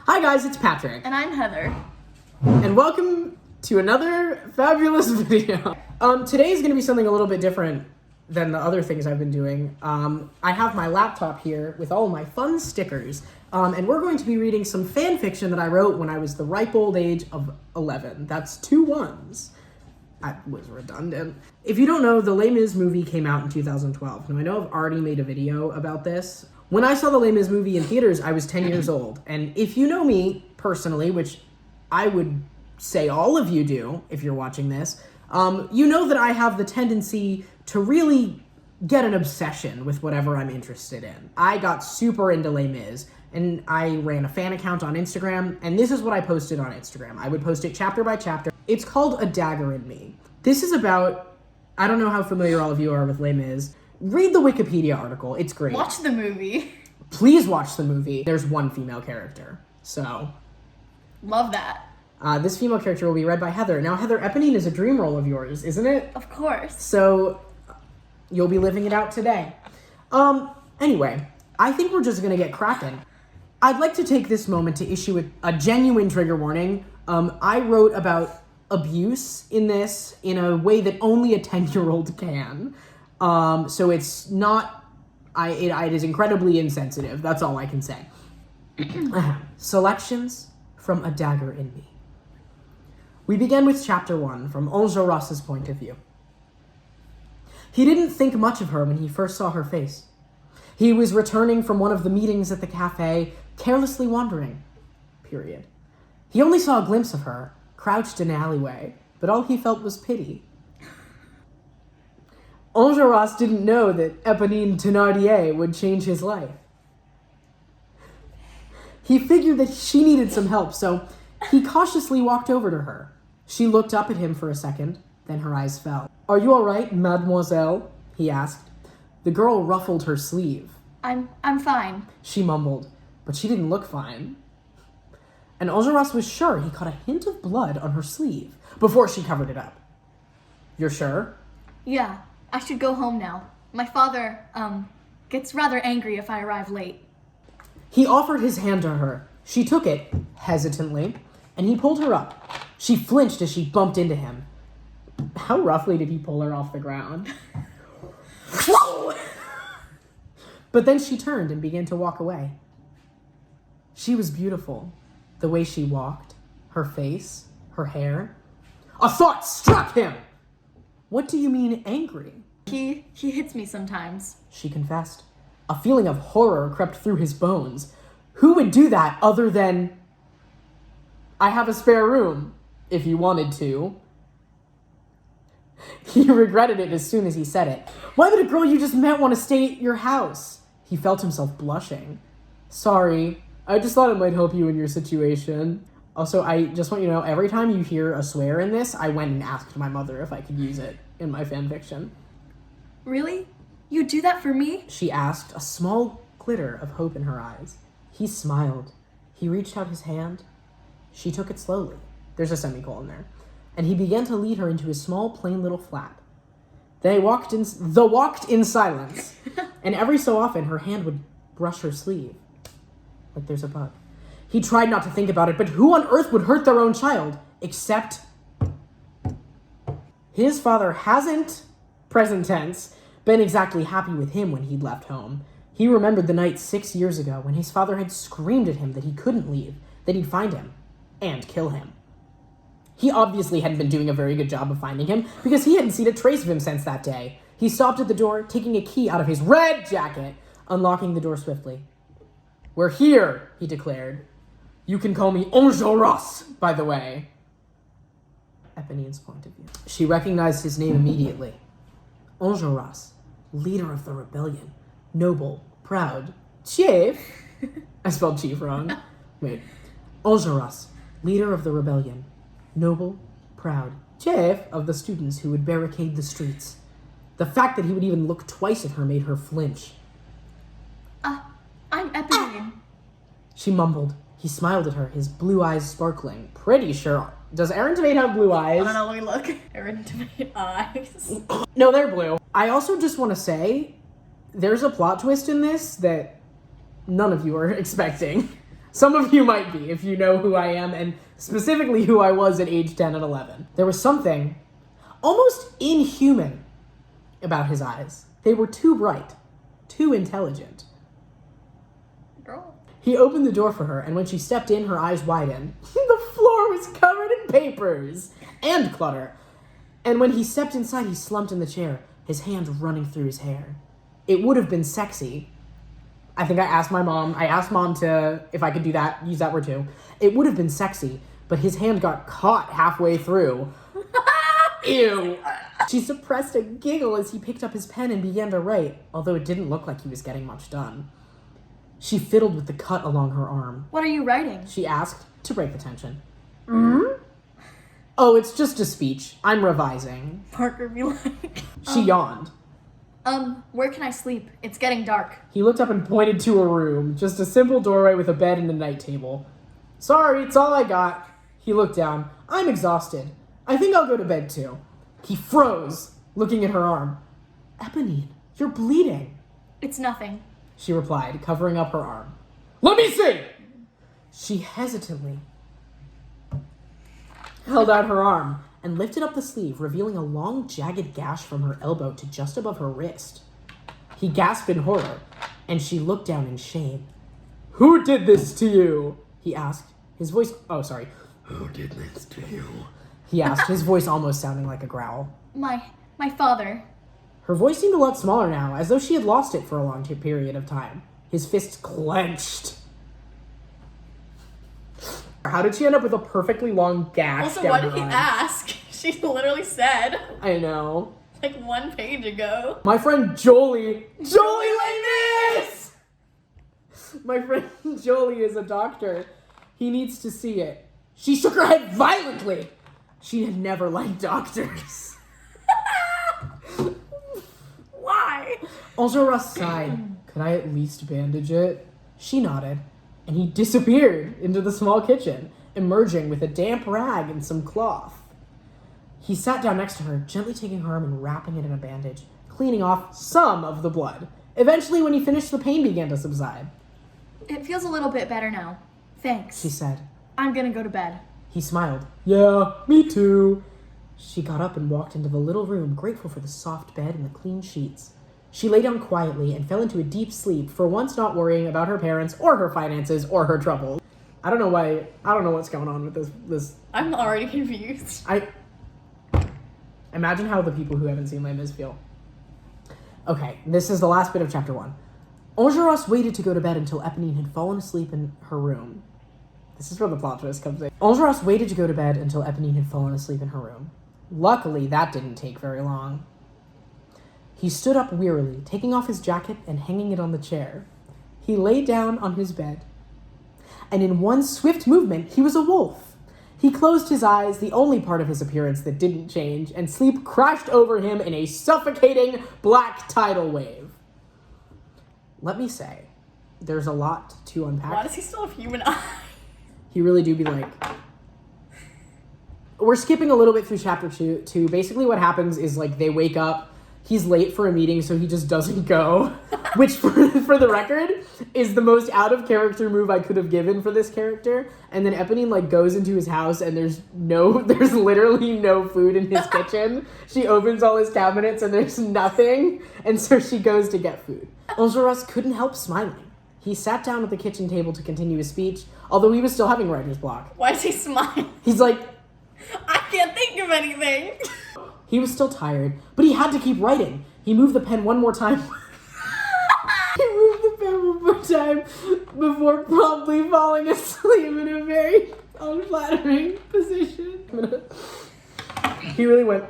Hi guys, it's Patrick. And I'm Heather. And welcome to another fabulous video. Today is going to be something a little bit different than the other things I've been doing. I have my laptop here with all my fun stickers. And we're going to be reading some fan fiction that I wrote when I was the ripe old age of 11. That's 2 1s. That was redundant. If you don't know, the Les Mis movie came out in 2012. Now I know I've already made a video about this. When I saw the Les Mis movie in theaters, I was 10 years old. And if you know me personally, which I would say all of you do if you're watching this, you know that I have the tendency to really get an obsession with whatever I'm interested in. I got super into Les Mis, and I ran a fan account on Instagram, and this is what I posted on Instagram. I would post it chapter by chapter. It's called A Dagger in Me. This is about, I don't know how familiar all of you are with Les Mis. Read the Wikipedia article, it's great. Watch the movie. Please watch the movie. There's one female character, so. Love that. This female character will be read by Heather. Now, Heather, Eponine is a dream role of yours, isn't it? Of course. So, you'll be living it out today. Anyway, I think we're just gonna get cracking. I'd like to take this moment to issue a genuine trigger warning. I wrote about abuse in this in a way that only a 10-year-old can. So it's not, it is incredibly insensitive. That's all I can say. Selections from A Dagger in Me. We begin with chapter 1 from Enjolras' point of view. He didn't think much of her when he first saw her face. He was returning from one of the meetings at the cafe, carelessly wandering. Period. He only saw a glimpse of her, crouched in an alleyway, but all he felt was pity. Enjolras didn't know that Eponine Thénardier would change his life. He figured that she needed some help, so he cautiously walked over to her. She looked up at him for a second, then her eyes fell. "Are you all right, mademoiselle?" he asked. The girl ruffled her sleeve. I'm fine. She mumbled, but she didn't look fine. And Enjolras was sure he caught a hint of blood on her sleeve before she covered it up. "You're sure?" Yeah, I should go home now. My father, gets rather angry if I arrive late. He offered his hand to her. She took it, hesitantly, and he pulled her up. She flinched as she bumped into him. How roughly did he pull her off the ground? Whoa! But then she turned and began to walk away. She was beautiful. The way she walked, her face, her hair. A thought struck him! "What do you mean angry?" He hits me sometimes. She confessed. A feeling of horror crept through his bones. Who would do that other than... "I have a spare room, if you wanted to." He regretted it as soon as he said it. Why would a girl you just met want to stay at your house? He felt himself blushing. "Sorry, I just thought it might help you in your situation." Also, I just want you to know, every time you hear a swear in this, I went and asked my mother if I could use it in my fanfiction. Really? You do that for me? She asked, a small glitter of hope in her eyes. He smiled. He reached out his hand. She took it slowly. There's a semicolon there. And he began to lead her into his small, plain little flat. They walked in silence, and every so often her hand would brush her sleeve. Like there's a bug. He tried not to think about it, but who on earth would hurt their own child? Except his father hasn't, present tense, been exactly happy with him when he'd left home. He remembered the night 6 years ago when his father had screamed at him that he couldn't leave, that he'd find him and kill him. He obviously hadn't been doing a very good job of finding him because he hadn't seen a trace of him since that day. He stopped at the door, taking a key out of his red jacket, unlocking the door swiftly. "We're here," he declared. "You can call me Enjolras, by the way." Eponine's point of view. She recognized his name immediately. Enjolras, leader of the rebellion. Noble, proud, chief. I spelled chief wrong. Wait. Enjolras, leader of the rebellion. Noble, proud, chief of the students who would barricade the streets. The fact that he would even look twice at her made her flinch. I'm Eponine. She mumbled. He smiled at her, his blue eyes sparkling. Pretty sure. Does Aaron Tveit have blue eyes? I don't know, let me look. Aaron Tveit eyes. No, they're blue. I also just want to say, there's a plot twist in this that none of you are expecting. Some of you might be, if you know who I am, and specifically who I was at age 10 and 11. There was something almost inhuman about his eyes. They were too bright, too intelligent. Girl. He opened the door for her, and when she stepped in, her eyes widened. The floor was covered in papers and clutter. And when he stepped inside, he slumped in the chair, his hands running through his hair. It would have been sexy. I think I asked mom to, if I could do that, use that word too. It would have been sexy, but his hand got caught halfway through. Ew. She suppressed a giggle as he picked up his pen and began to write, although it didn't look like he was getting much done. She fiddled with the cut along her arm. What are you writing? She asked, to break the tension. Oh, it's just a speech. I'm revising. Parker be like. She yawned. Where can I sleep? It's getting dark. He looked up and pointed to a room, just a simple doorway with a bed and a night table. Sorry, it's all I got. He looked down. I'm exhausted. I think I'll go to bed too. He froze, looking at her arm. Eponine, you're bleeding. It's nothing. She replied, covering up her arm. Let me see! She hesitantly held out her arm and lifted up the sleeve, revealing a long, jagged gash from her elbow to just above her wrist. He gasped in horror, and she looked down in shame. Who did this to you? He asked, his voice... Oh, sorry. Who did this to you? He asked, his voice almost sounding like a growl. My father. Her voice seemed a lot smaller now, as though she had lost it for a long period of time. His fists clenched. How did she end up with a perfectly long gash Also, down why her did he arm? ask? She literally said. I know. Like 1 page ago. My friend Jolie like this! My friend Jolie is a doctor. He needs to see it. She shook her head violently. She had never liked doctors. Why? Enjolras sighed. Could I at least bandage it? She nodded, and he disappeared into the small kitchen, emerging with a damp rag and some cloth. He sat down next to her, gently taking her arm and wrapping it in a bandage, cleaning off some of the blood. Eventually, when he finished, the pain began to subside. It feels a little bit better now. Thanks. She said. I'm gonna go to bed. He smiled. Yeah, me too. She got up and walked into the little room, grateful for the soft bed and the clean sheets. She lay down quietly and fell into a deep sleep, for once not worrying about her parents or her finances or her troubles. I don't know what's going on with this. I'm already confused. Imagine how the people who haven't seen Les Mis feel. Okay, this is the last bit of chapter 1. Enjolras waited to go to bed until Eponine had fallen asleep in her room. This is where the plot twist comes in. Enjolras waited to go to bed until Eponine had fallen asleep in her room. Luckily, that didn't take very long. He stood up wearily, taking off his jacket and hanging it on the chair. He lay down on his bed, and in one swift movement, he was a wolf. He closed his eyes, the only part of his appearance that didn't change, and sleep crashed over him in a suffocating black tidal wave. Let me say, there's a lot to unpack. Why does he still have human eyes? He really do be like... We're skipping a little bit through chapter 2. Basically what happens is, like, they wake up, he's late for a meeting, so he just doesn't go. Which, for the record, is the most out-of-character move I could have given for this character. And then Eponine, like, goes into his house, and there's literally no food in his kitchen. She opens all his cabinets, and there's nothing. And so she goes to get food. Enjolras couldn't help smiling. He sat down at the kitchen table to continue his speech, although he was still having writer's block. Why does he smile? He's like... I can't think of anything. He was still tired, but he had to keep writing. He moved the pen one more time. Before promptly falling asleep in a very unflattering position. He really went...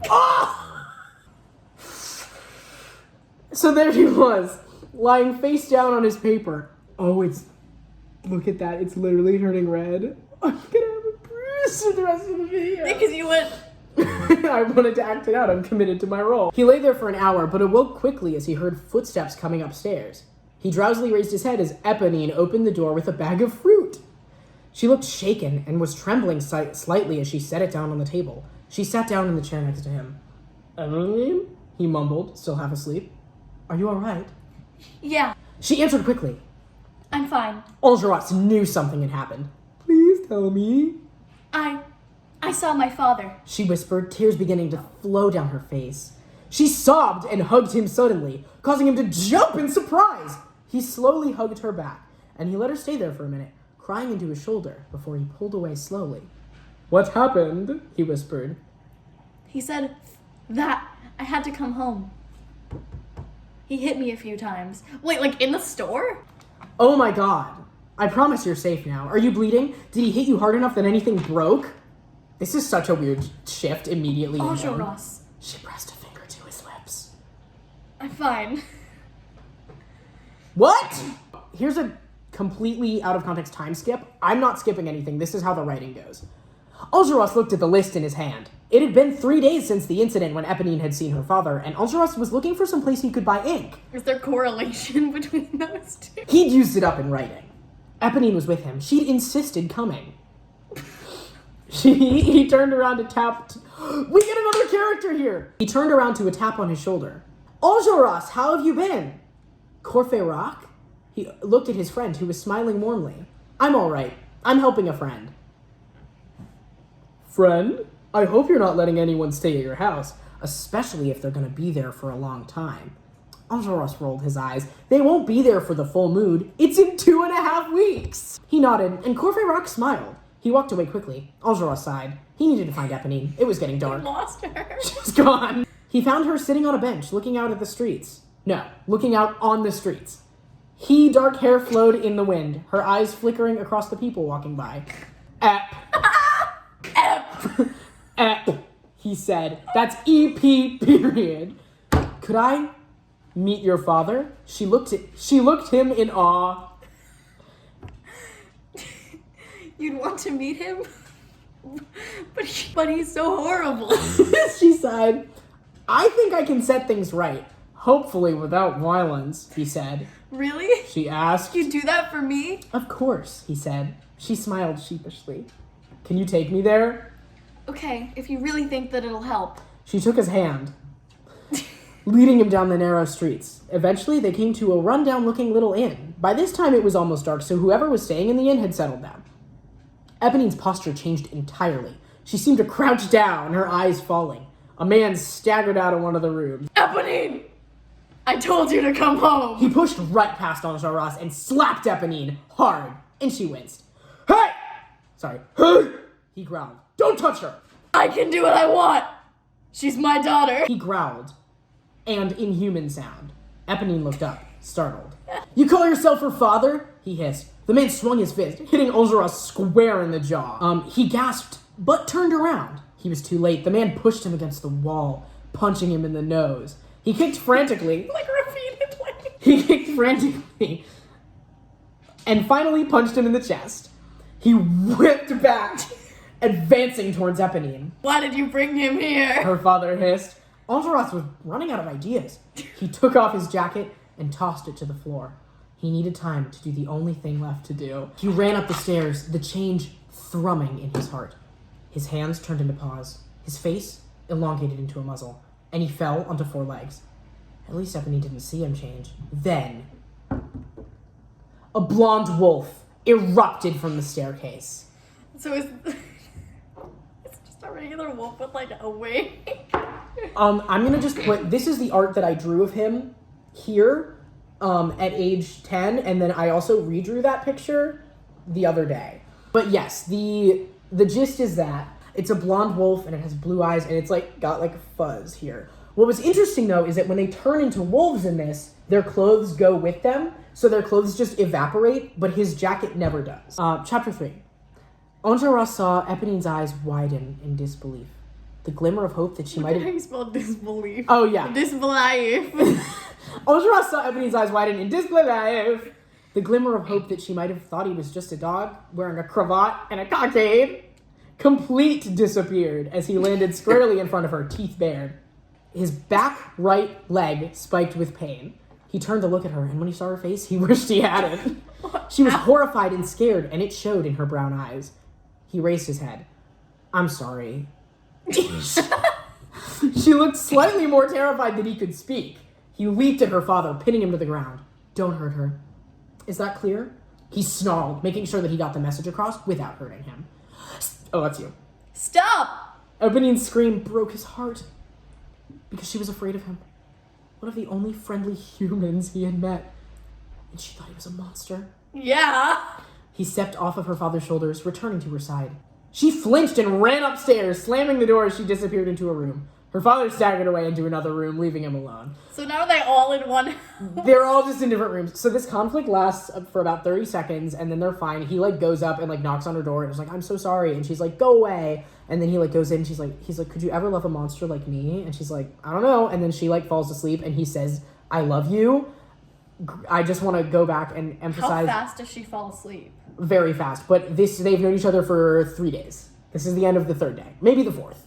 Oh! So there he was, lying face down on his paper. Oh, look at that. It's literally turning red. I'm gonna have a bruise for the rest of the video. Because you went... I wanted to act it out. I'm committed to my role. He lay there for an hour, but awoke quickly as he heard footsteps coming upstairs. He drowsily raised his head as Eponine opened the door with a bag of fruit. She looked shaken and was trembling slightly as she set it down on the table. She sat down in the chair next to him. Eponine? He mumbled, still half asleep. Are you all right? Yeah. She answered quickly. I'm fine. Enjolras knew something had happened. Please tell me. I saw my father. She whispered, tears beginning to flow down her face. She sobbed and hugged him suddenly, causing him to jump in surprise. He slowly hugged her back, and he let her stay there for a minute, crying into his shoulder before he pulled away slowly. What happened? He whispered. He said that I had to come home. He hit me a few times. Wait, like in the store? Oh my god. I promise you're safe now. Are you bleeding? Did he hit you hard enough that anything broke? This is such a weird shift immediately. Enjolras. She pressed a finger to his lips. I'm fine. What? Here's a completely out of context time skip. I'm not skipping anything. This is how the writing goes. Enjolras looked at the list in his hand. It had been 3 days since the incident when Eponine had seen her father, and Enjolras was looking for some place he could buy ink. Is there correlation between those two? He'd used it up in writing. Eponine was with him. She'd insisted coming. He turned around to tap... We get another character here! He turned around to a tap on his shoulder. Enjolras, how have you been? Courfeyrac? He looked at his friend, who was smiling warmly. I'm all right. I'm helping a friend. Friend? I hope you're not letting anyone stay at your house, especially if they're going to be there for a long time. Enjolras rolled his eyes. They won't be there for the full moon. It's in 2.5 weeks. He nodded, and Courfeyrac smiled. He walked away quickly. Enjolras sighed. He needed to find Eponine. It was getting dark. I lost her. She's gone. He found her sitting on a bench, looking out at the streets. No, looking out on the streets. Dark hair flowed in the wind, her eyes flickering across the people walking by. Ep. Ep. Ep, he said. That's E-P, period. Could I meet your father? She looked him in awe. You'd want to meet him? But he's so horrible. She sighed. I think I can set things right. Hopefully without violence, he said. Really? She asked. You'd do that for me? Of course, he said. She smiled sheepishly. Can you take me there? Okay, if you really think that it'll help. She took his hand, leading him down the narrow streets. Eventually, they came to a run-down-looking little inn. By this time, it was almost dark, so whoever was staying in the inn had settled down. Eponine's posture changed entirely. She seemed to crouch down, her eyes falling. A man staggered out of one of the rooms. Eponine! I told you to come home! He pushed right past Enjolras and slapped Eponine hard, and she winced. Hey! Sorry. Hey! He growled. Don't touch her! I can do what I want! She's my daughter! He growled, and in human sound. Eponine looked up, startled. You call yourself her father? He hissed. The man swung his fist, hitting Enjolras square in the jaw. He gasped, but turned around. He was too late. The man pushed him against the wall, punching him in the nose. He kicked frantically. Like repeatedly. He kicked frantically, and finally punched him in the chest. He whipped back, advancing towards Eponine. Why did you bring him here? Her father hissed. Enjolras was running out of ideas. He took off his jacket and tossed it to the floor. He needed time to do the only thing left to do. He ran up the stairs, the change thrumming in his heart. His hands turned into paws. His face elongated into a muzzle, and he fell onto 4 legs. At least Eponine didn't see him change. Then, a blonde wolf erupted from the staircase. So it's just a regular wolf with like a wing. I'm gonna just put, this is the art that I drew of him here at age 10, and then I also redrew that picture the other day. But yes, the gist is that it's a blonde wolf and it has blue eyes and it's like got like fuzz here. What was interesting though is that when they turn into wolves in this, their clothes go with them, so their clothes just evaporate, but his jacket never does. Chapter 3. Enjolras saw Eponine's eyes widen in disbelief. The glimmer of hope that she might have... How do you spell disbelief? Oh, yeah. Disbelief. Enjolras saw Eponine's eyes widen in disbelief. The glimmer of hope that she might have thought he was just a dog wearing a cravat and a cockade complete disappeared as he landed squarely in front of her, teeth bared. His back right leg spiked with pain. He turned to look at her, and when he saw her face, he wished he hadn't. She was horrified and scared, and it showed in her brown eyes. He raised his head. I'm sorry. She looked slightly more terrified than he could speak. He leaped at her father, pinning him to the ground. Don't hurt her. Is that clear? He snarled, making sure that he got the message across without hurting him. Oh, that's you. Stop! Eponina's scream broke his heart because she was afraid of him. One of the only friendly humans he had met. And she thought he was a monster. Yeah. He stepped off of her father's shoulders, returning to her side. She flinched and ran upstairs, slamming the door as she disappeared into a room. Her father staggered away into another room, leaving him alone. So now are they all in one? They're all just in different rooms. So this conflict lasts for about 30 seconds, and then they're fine. He, like, goes up and, like, knocks on her door, and is like, I'm so sorry. And she's like, go away. And then he, like, goes in, and he's like, could you ever love a monster like me? And she's like, I don't know. And then she, like, falls asleep, and he says, I love you. I just want to go back and emphasize... How fast does she fall asleep? Very fast. But they've known each other for 3 days. This is the end of the 3rd day. Maybe the 4th.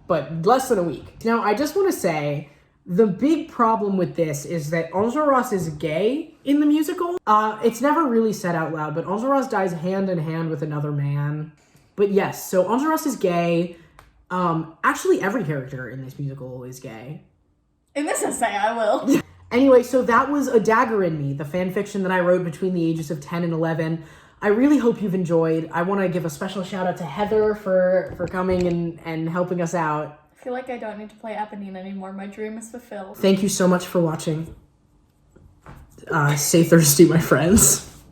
But less than a week. Now, I just want to say, the big problem with this is that Enjolras is gay in the musical. It's never really said out loud, but Enjolras dies hand in hand with another man. But yes, so Enjolras is gay. Actually, every character in this musical is gay. In this essay, I will. Anyway, so that was A Dagger in Me, the fan fiction that I wrote between the ages of 10 and 11. I really hope you've enjoyed. I want to give a special shout out to Heather for coming and helping us out. I feel like I don't need to play Eponine anymore. My dream is fulfilled. Thank you so much for watching. Stay thirsty, my friends.